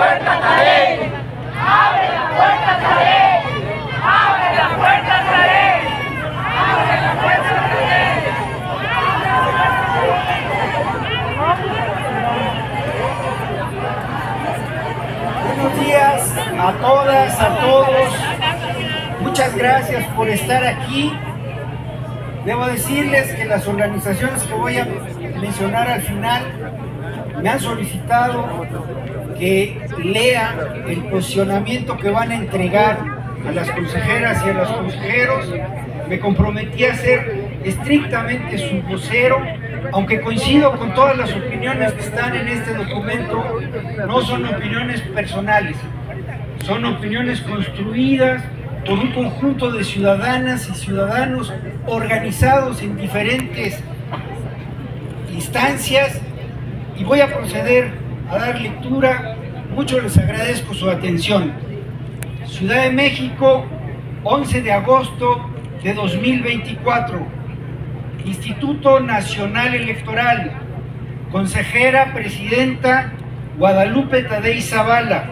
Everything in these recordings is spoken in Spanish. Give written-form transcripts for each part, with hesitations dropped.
puerta, Tarek! ¡Abre la puerta, Tarek! ¡Abre la puerta, Tarek! ¡Abre la puerta, Tarek! Buenos días a todas, a todos. Muchas gracias por estar aquí. Debo decirles que las organizaciones que voy a mencionar al final me han solicitado que lea el posicionamiento que van a entregar a las consejeras y a los consejeros. Me comprometí a ser estrictamente su vocero, aunque coincido con todas las opiniones que están en este documento. No son opiniones personales, son opiniones construidas por un conjunto de ciudadanas y ciudadanos organizados en diferentes instancias, y voy a proceder a dar lectura. Mucho les agradezco su atención. Ciudad de México, 11 de agosto de 2024. Instituto Nacional Electoral. Consejera presidenta Guadalupe Tadei Zavala.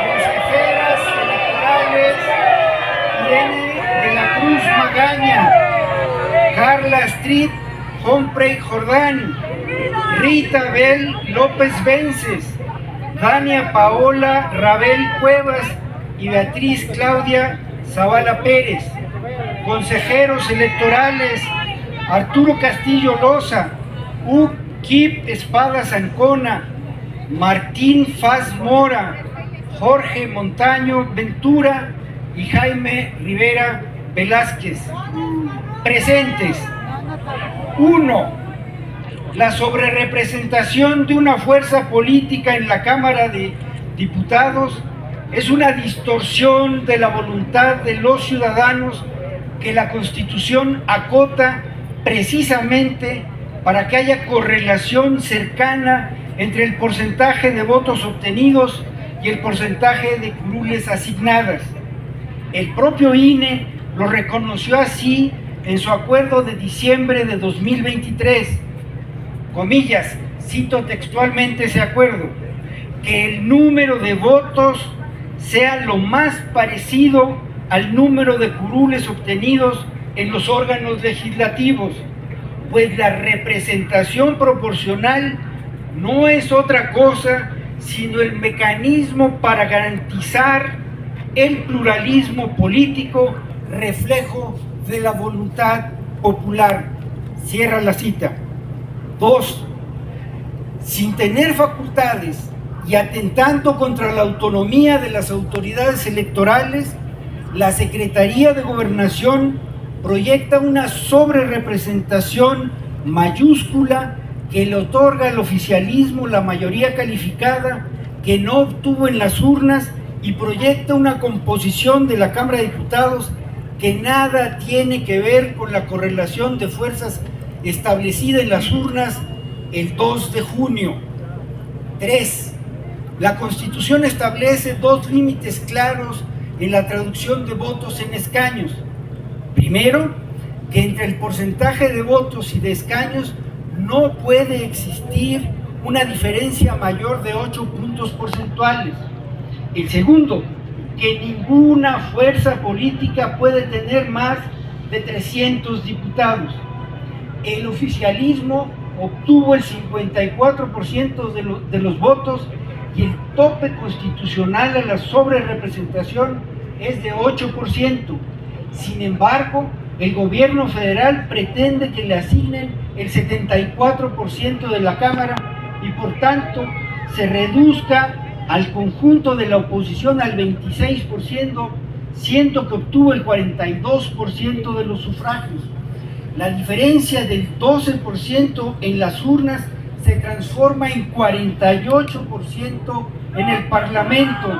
Consejeras electorales: Irene de la Cruz Magaña, Carla Astrid Humphrey Jordán, Rita Bel López Vences, Dania Paola Rabel Cuevas y Beatriz Claudia Zavala Pérez. Consejeros electorales: Arturo Castillo Loza, Kip Espada Ancona, Martín Faz Mora, Jorge Montaño Ventura y Jaime Rivera Velázquez. Presentes: 1. La sobrerepresentación de una fuerza política en la Cámara de Diputados es una distorsión de la voluntad de los ciudadanos que la Constitución acota precisamente para que haya correlación cercana entre el porcentaje de votos obtenidos y el porcentaje de curules asignadas. El propio INE lo reconoció así en su acuerdo de diciembre de 2023. Comillas, cito textualmente ese acuerdo: que el número de votos sea lo más parecido al número de curules obtenidos en los órganos legislativos, pues la representación proporcional no es otra cosa sino el mecanismo para garantizar el pluralismo político, reflejo de la voluntad popular. Cierra la cita. 2. Sin tener facultades y atentando contra la autonomía de las autoridades electorales, la Secretaría de Gobernación proyecta una sobrerepresentación mayúscula que le otorga al oficialismo la mayoría calificada que no obtuvo en las urnas, y proyecta una composición de la Cámara de Diputados que nada tiene que ver con la correlación de fuerzas establecida en las urnas el 2 de junio. 3. La Constitución establece dos límites claros en la traducción de votos en escaños. Primero, que entre el porcentaje de votos y de escaños no puede existir una diferencia mayor de 8 puntos porcentuales. El segundo, que ninguna fuerza política puede tener más de 300 diputados. El oficialismo obtuvo el 54% de los votos y el tope constitucional a la sobrerepresentación es de 8%. Sin embargo, el gobierno federal pretende que le asignen el 74% de la Cámara y por tanto se reduzca al conjunto de la oposición al 26%, siendo que obtuvo el 42% de los sufragios. La diferencia del 12% en las urnas se transforma en 48% en el Parlamento,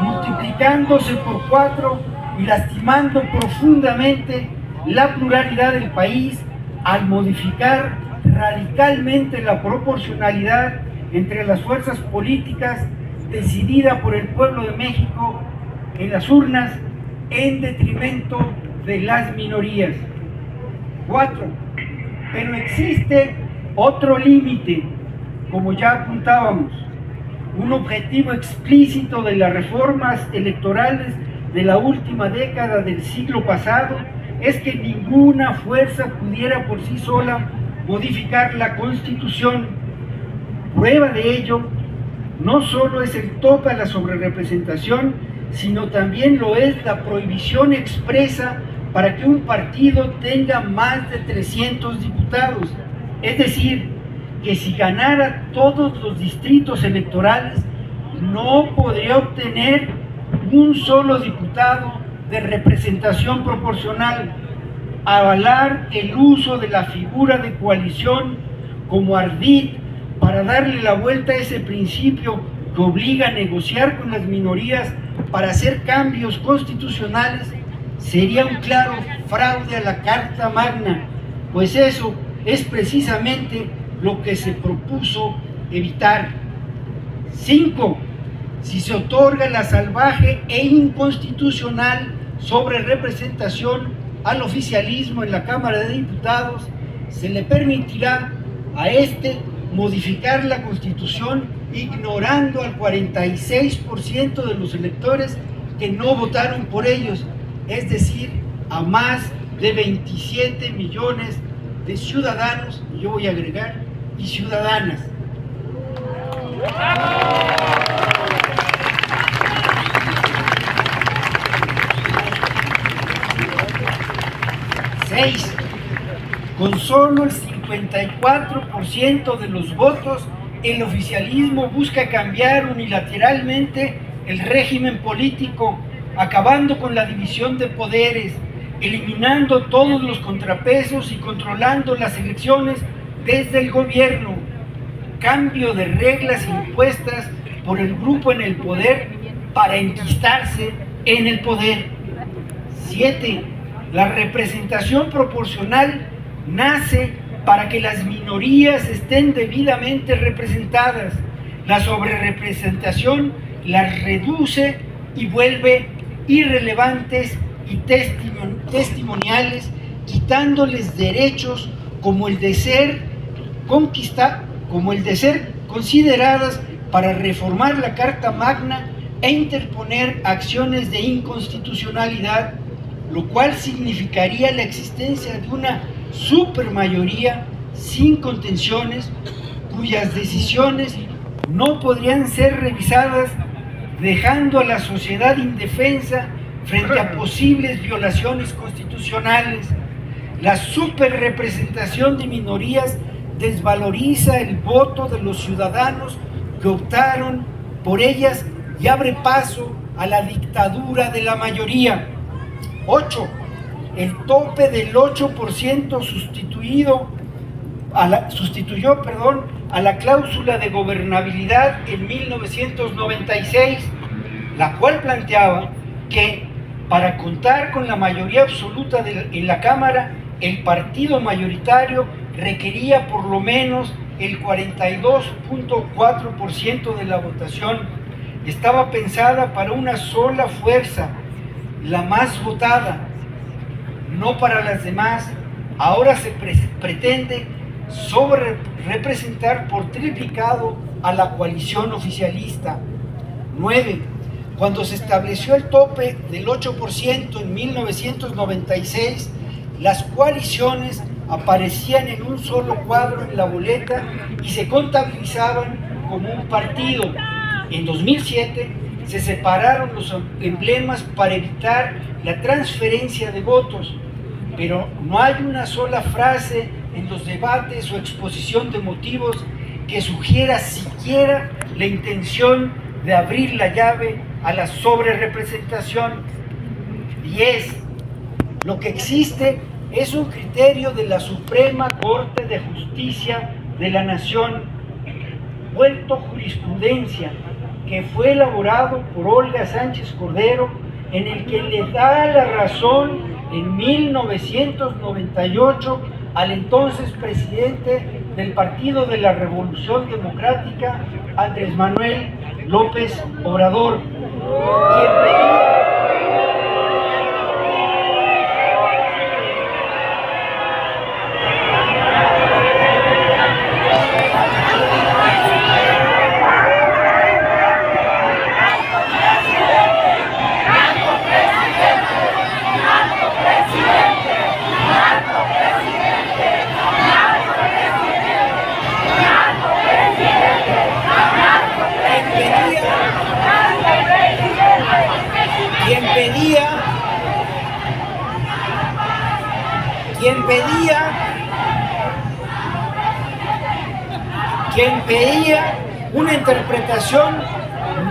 multiplicándose por 4 y lastimando profundamente la pluralidad del país al modificar radicalmente la proporcionalidad entre las fuerzas políticas decidida por el pueblo de México en las urnas en detrimento de las minorías. 4. Pero existe Otro límite, como ya apuntábamos, un objetivo explícito de las reformas electorales de la última década del siglo pasado es que ninguna fuerza pudiera por sí sola modificar la Constitución. Prueba de ello no solo es el tope a la sobrerepresentación, sino también lo es la prohibición expresa para que un partido tenga más de 300 diputados. Es decir, que si ganara todos los distritos electorales, no podría obtener un solo diputado de representación proporcional. Avalar el uso de la figura de coalición como ardid para darle la vuelta a ese principio que obliga a negociar con las minorías para hacer cambios constitucionales sería un claro fraude a la Carta Magna, pues eso es precisamente lo que se propuso evitar. 5. Si se otorga la salvaje e inconstitucional sobrerepresentación al oficialismo en la Cámara de Diputados, se le permitirá a este modificar la Constitución ignorando al 46% de los electores que no votaron por ellos, es decir, a más de 27 millones de ciudadanos, y yo voy a agregar, y ciudadanas. Seis. Con solo el 54% de los votos, el oficialismo busca cambiar unilateralmente el régimen político, acabando con la división de poderes, eliminando todos los contrapesos y controlando las elecciones desde el gobierno. Cambio de reglas impuestas por el grupo en el poder para enquistarse en el poder. 7. La representación proporcional nace para que las minorías estén debidamente representadas. La sobrerepresentación las reduce y vuelve irrelevantes y testimoniales, quitándoles derechos como el de ser consideradas para reformar la Carta Magna e interponer acciones de inconstitucionalidad, lo cual significaría la existencia de una supermayoría sin contenciones, cuyas decisiones no podrían ser revisadas, dejando a la sociedad indefensa frente a posibles violaciones constitucionales. La superrepresentación de minorías desvaloriza el voto de los ciudadanos que optaron por ellas y abre paso a la dictadura de la mayoría. 8. El tope del 8% sustituyó a la cláusula de gobernabilidad en 1996, la cual planteaba que para contar con la mayoría absoluta en la Cámara, el partido mayoritario requería por lo menos el 42.4% de la votación. Estaba pensada para una sola fuerza, la más votada, no para las demás. Ahora se pretende representar por triplicado a la coalición oficialista. 9. Cuando se estableció el tope del 8% en 1996, las coaliciones aparecían en un solo cuadro en la boleta y se contabilizaban como un partido. En 2007 se separaron los emblemas para evitar la transferencia de votos, pero no hay una sola frase en los debates o exposición de motivos que sugiera siquiera la intención de abrir la llave a la sobrerepresentación. 10. Lo que existe es un criterio de la Suprema Corte de Justicia de la Nación, vuelto jurisprudencia, que fue elaborado por Olga Sánchez Cordero, en el que le da la razón en 1998 al entonces presidente del Partido de la Revolución Democrática, Andrés Manuel López Obrador, quien pedía que empeña una interpretación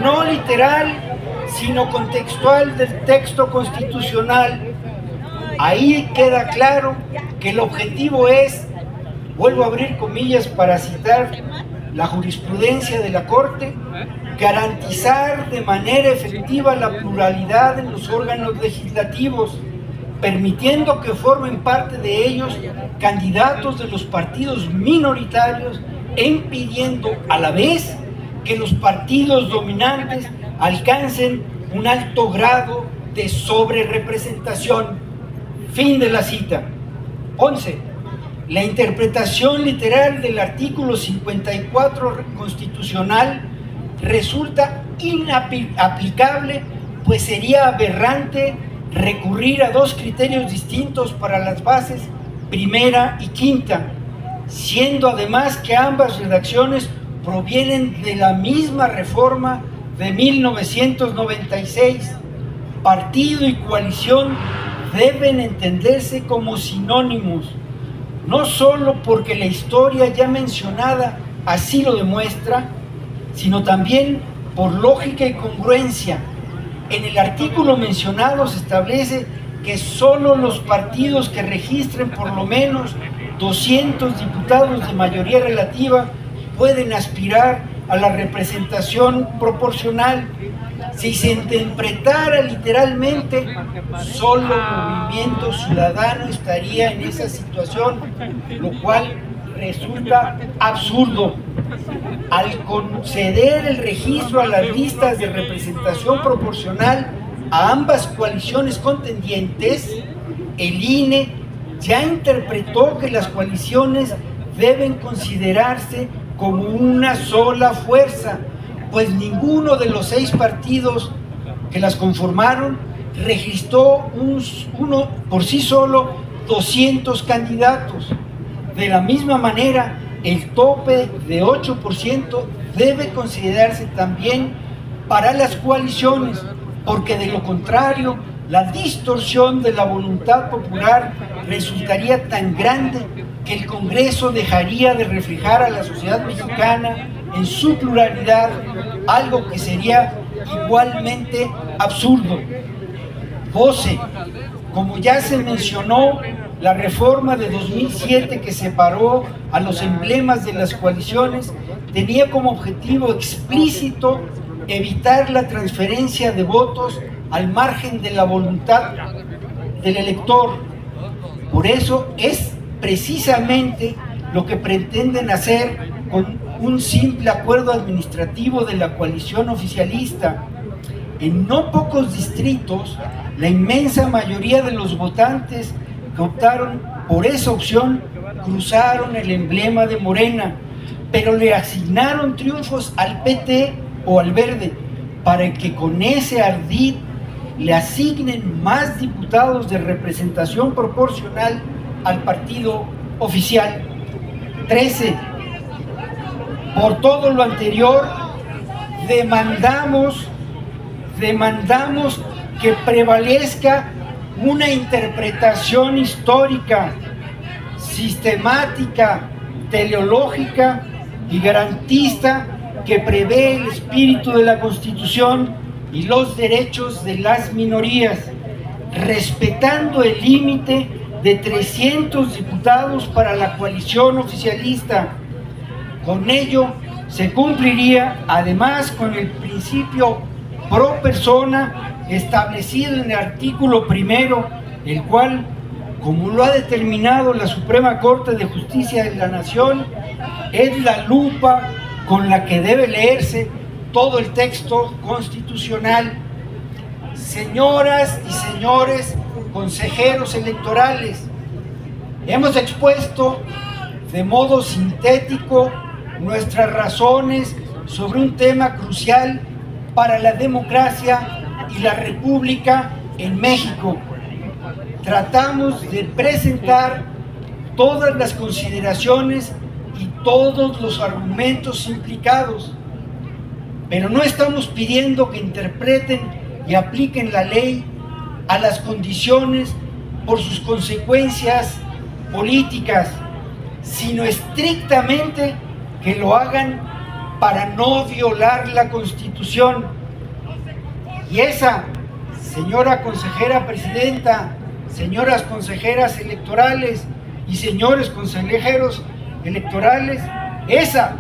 no literal, sino contextual del texto constitucional. Ahí queda claro que el objetivo es, vuelvo a abrir comillas para citar la jurisprudencia de la Corte, garantizar de manera efectiva la pluralidad en los órganos legislativos, permitiendo que formen parte de ellos candidatos de los partidos minoritarios e impidiendo a la vez que los partidos dominantes alcancen un alto grado de sobrerepresentación. Fin de la cita. 11. La interpretación literal del artículo 54 constitucional resulta inaplicable, pues sería aberrante recurrir a dos criterios distintos para las bases primera y quinta, siendo además que ambas redacciones provienen de la misma reforma de 1996. Partido y coalición deben entenderse como sinónimos, no solo porque la historia ya mencionada así lo demuestra, sino también por lógica y congruencia. En el artículo mencionado se establece que solo los partidos que registren por lo menos 200 diputados de mayoría relativa pueden aspirar a la representación proporcional. Si se interpretara literalmente, solo Movimiento Ciudadano estaría en esa situación, lo cual resulta absurdo. Al conceder el registro a las listas de representación proporcional a ambas coaliciones contendientes, el INE ya interpretó que las coaliciones deben considerarse como una sola fuerza, pues ninguno de los 6 partidos que las conformaron registró uno por sí solo 200 candidatos. De la misma manera, el tope de 8% debe considerarse también para las coaliciones, porque de lo contrario, la distorsión de la voluntad popular resultaría tan grande que el Congreso dejaría de reflejar a la sociedad mexicana en su pluralidad, algo que sería igualmente absurdo. 12. Como ya se mencionó, la reforma de 2007 que separó a los emblemas de las coaliciones tenía como objetivo explícito evitar la transferencia de votos al margen de la voluntad del elector. Por eso es precisamente lo que pretenden hacer con un simple acuerdo administrativo de la coalición oficialista. En no pocos distritos, la inmensa mayoría de los votantes que optaron por esa opción cruzaron el emblema de Morena, pero le asignaron triunfos al PT o al Verde para que con ese ardid le asignen más diputados de representación proporcional al partido oficial. 13. Por todo lo anterior, demandamos que prevalezca una interpretación histórica, sistemática, teleológica y garantista que prevé el espíritu de la Constitución y los derechos de las minorías, respetando el límite de 300 diputados para la coalición oficialista. Con ello se cumpliría además con el principio pro persona establecido en el artículo 1, el cual, como lo ha determinado la Suprema Corte de Justicia de la Nación, es la lupa con la que debe leerse todo el texto constitucional. Señoras y señores consejeros electorales, hemos expuesto de modo sintético nuestras razones sobre un tema crucial para la democracia y la república en México. Tratamos de presentar todas las consideraciones y todos los argumentos implicados, pero no estamos pidiendo que interpreten y apliquen la ley a las condiciones por sus consecuencias políticas, sino estrictamente que que lo hagan para no violar la Constitución. Y esa, señora consejera presidenta, señoras consejeras electorales y señores consejeros electorales, esa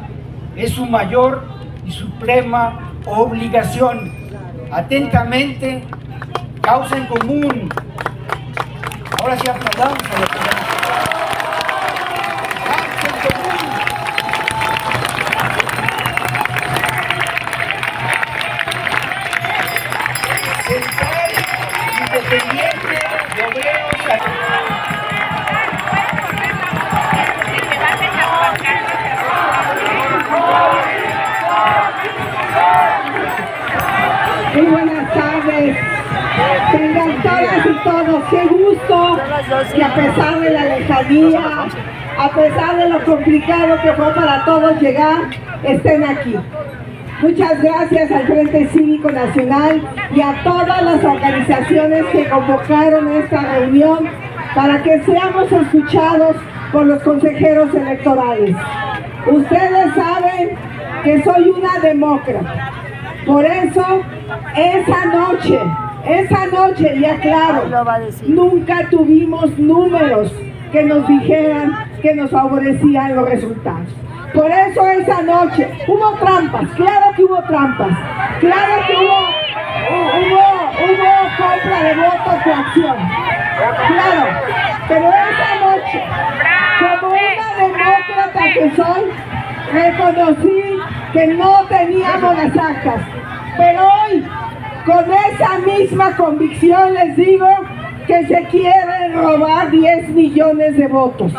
es su mayor y suprema obligación. Atentamente, Causa en Común. Ahora sí aplaudamos a los que Central Independiente de Obreros. Muy buenas tardes. Tengan todas y todos, qué gusto que a pesar de la lejanía, a pesar de lo complicado que fue para todos llegar, estén aquí. Muchas gracias al Frente Cívico Nacional y a todas las organizaciones que convocaron esta reunión para que seamos escuchados por los consejeros electorales. Ustedes saben que soy una demócrata. Por eso, esa noche, y aclaro, nunca tuvimos números que nos dijeran que nos favorecían los resultados. Por eso esa noche hubo trampas, claro que hubo trampas, claro que hubo compra de votos, coacción, claro, pero esa noche, como una demócrata que soy, reconocí que no teníamos las actas, pero hoy, con esa misma convicción les digo que se quieren robar 10 millones de votos.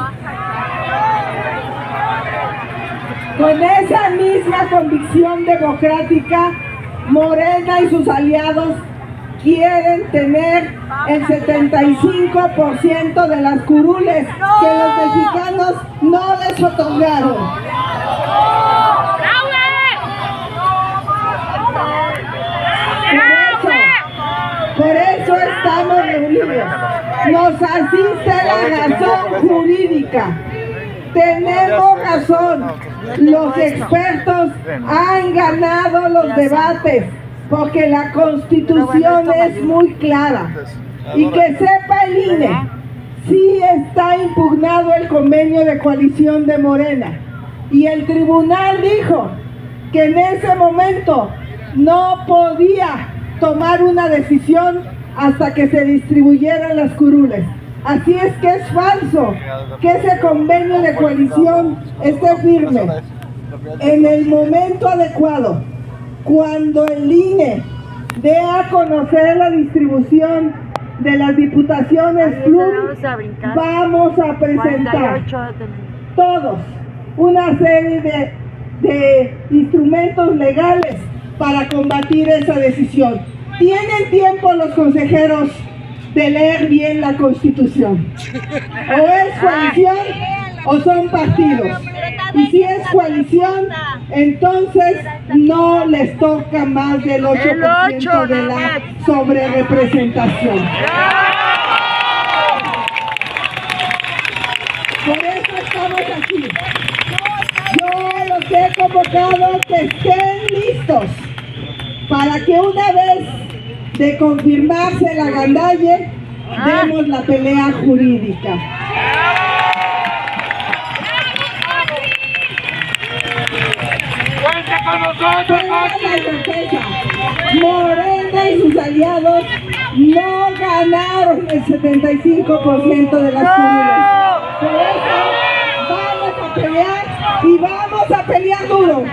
Con esa misma convicción democrática, Morena y sus aliados quieren tener el 75% de las curules que los mexicanos no les otorgaron. Por eso estamos reunidos. Nos asiste la razón jurídica. Tenemos razón. Los expertos han ganado los debates porque la Constitución es muy clara. Y que sepa el INE, sí está impugnado el convenio de coalición de Morena. Y el tribunal dijo que en ese momento no podía tomar una decisión hasta que se distribuyeran las curules. Así es que es falso que ese convenio de coalición esté firme. En el momento adecuado, cuando el INE dé a conocer la distribución de las diputaciones plur, vamos a presentar todos una serie de instrumentos legales para combatir esa decisión. Tienen tiempo los consejeros de leer bien la Constitución. O es coalición o son partidos. Y si es coalición, entonces no les toca más del 8% de la sobrerepresentación. Por eso estamos aquí. Yo los he convocado que estén listos para que una vez de confirmarse la gandalle, demos la pelea jurídica. ¡Cuente con nosotros, Morena y sus aliados no ganaron el 75% de las curules. Por eso vamos a pelear y vamos a pelear duro.